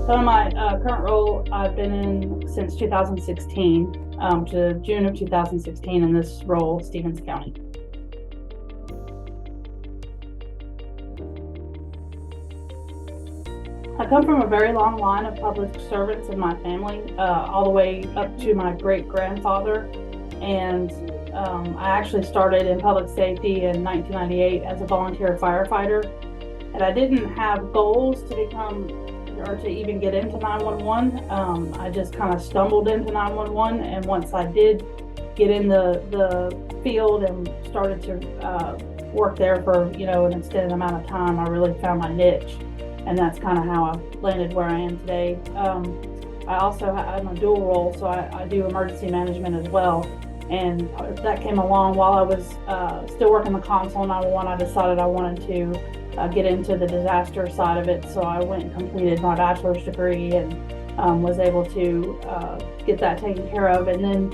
So in my current role, I've been in since 2016 to June of 2016 in this role, Stevens County. I come from a very long line of public servants in my family, all the way up to my great-grandfather. And I actually started in public safety in 1998 as a volunteer firefighter. And I didn't have goals to become or to even get into 911. I just kind of stumbled into 911. And once I did get in the field and started to work there for, an extended amount of time, I really found my niche. And that's kind of how I landed where I am today. I'm a dual role, so I do emergency management as well. And that came along while I was still working the console 911. I decided I wanted to get into the disaster side of it. So I went and completed my bachelor's degree and was able to get that taken care of. And then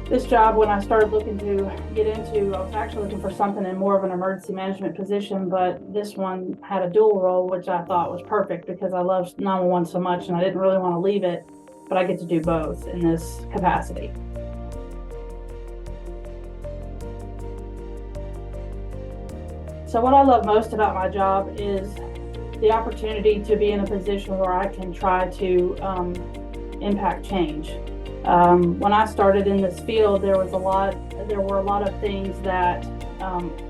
this job, when I started looking to get into, I was actually looking for something in more of an emergency management position, but this one had a dual role, which I thought was perfect because I love 911 so much and I didn't really want to leave it, but I get to do both in this capacity. So what I love most about my job is the opportunity to be in a position where I can try to impact change. When I started in this field, there were a lot of things that,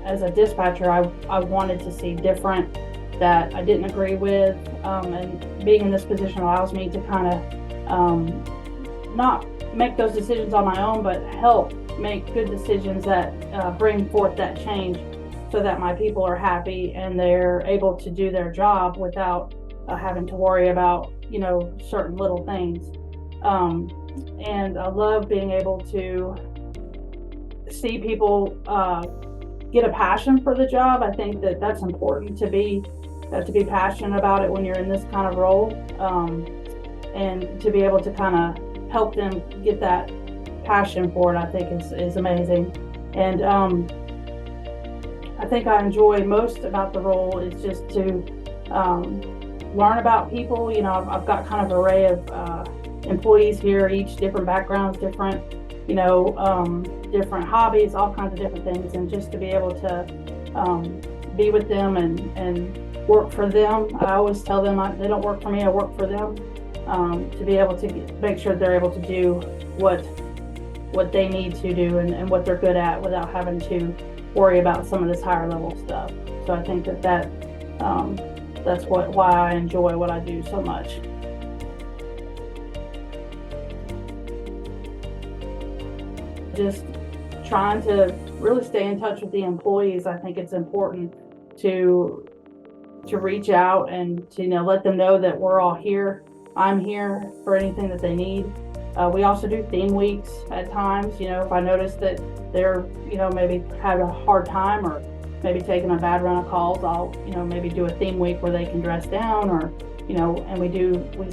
as a dispatcher, I wanted to see different, that I didn't agree with, and being in this position allows me to kind of not make those decisions on my own, but help make good decisions that bring forth that change so that my people are happy and they're able to do their job without having to worry about, certain little things. And I love being able to see people get a passion for the job. I think that that's important to be passionate about it when you're in this kind of role, and to be able to kind of help them get that passion for it, I think is amazing. And I think I enjoy most about the role is just to learn about people. I've got kind of an array of employees here, each different backgrounds, different hobbies, all kinds of different things, and just to be able to be with them and work for them. I always tell them they don't work for me, I work for them, to be able to make sure they're able to do what they need to do and what they're good at without having to worry about some of this higher level stuff. So I think that's why I enjoy what I do so much. Just trying to really stay in touch with the employees. I think it's important to reach out and to let them know that we're all here. I'm here for anything that they need. We also do theme weeks at times. If I notice that they're maybe having a hard time or maybe taking a bad run of calls, I'll maybe do a theme week where they can dress down, or and we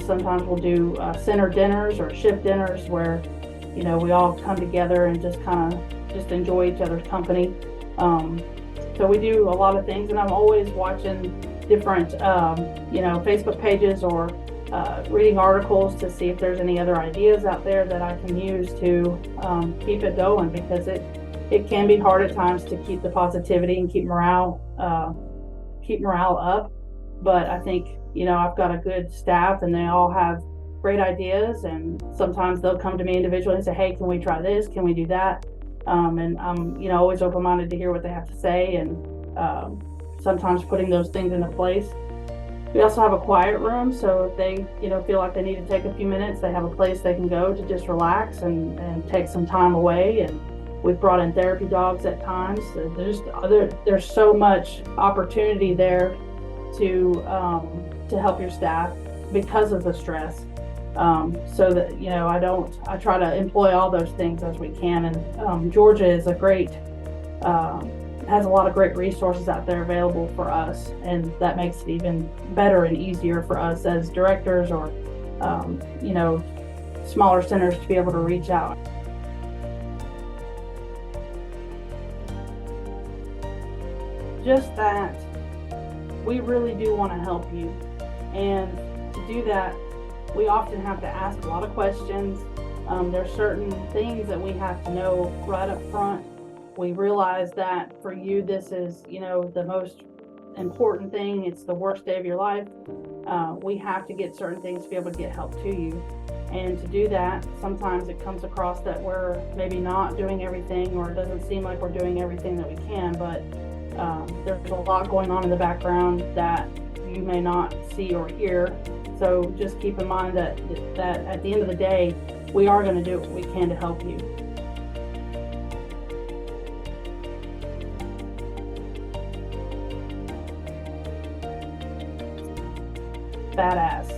sometimes will do center dinners or shift dinners where we all come together and just kind of enjoy each other's company. So we do a lot of things, and I'm always watching different, Facebook pages or reading articles to see if there's any other ideas out there that I can use to keep it going, because it can be hard at times to keep the positivity and keep morale up. But I think, I've got a good staff and they all have great ideas, and sometimes they'll come to me individually and say, hey, can we try this? Can we do that? And I'm, always open-minded to hear what they have to say, and sometimes putting those things into place. We also have a quiet room, so if they, feel like they need to take a few minutes, they have a place they can go to just relax and take some time away. And we've brought in therapy dogs at times. There's so much opportunity there to help your staff because of the stress. So that, I try to employ all those things as we can. And Georgia is has a lot of great resources out there available for us, and that makes it even better and easier for us as directors or, smaller centers to be able to reach out. Just that we really do want to help you, and to do that, we often have to ask a lot of questions. There's certain things that we have to know right up front. We realize that for you, this is, the most important thing. It's the worst day of your life. We have to get certain things to be able to get help to you. And to do that, sometimes it comes across that we're maybe not doing everything, or it doesn't seem like we're doing everything that we can, but there's a lot going on in the background that you may not see or hear. So just keep in mind that at the end of the day, we are going to do what we can to help you. Badass.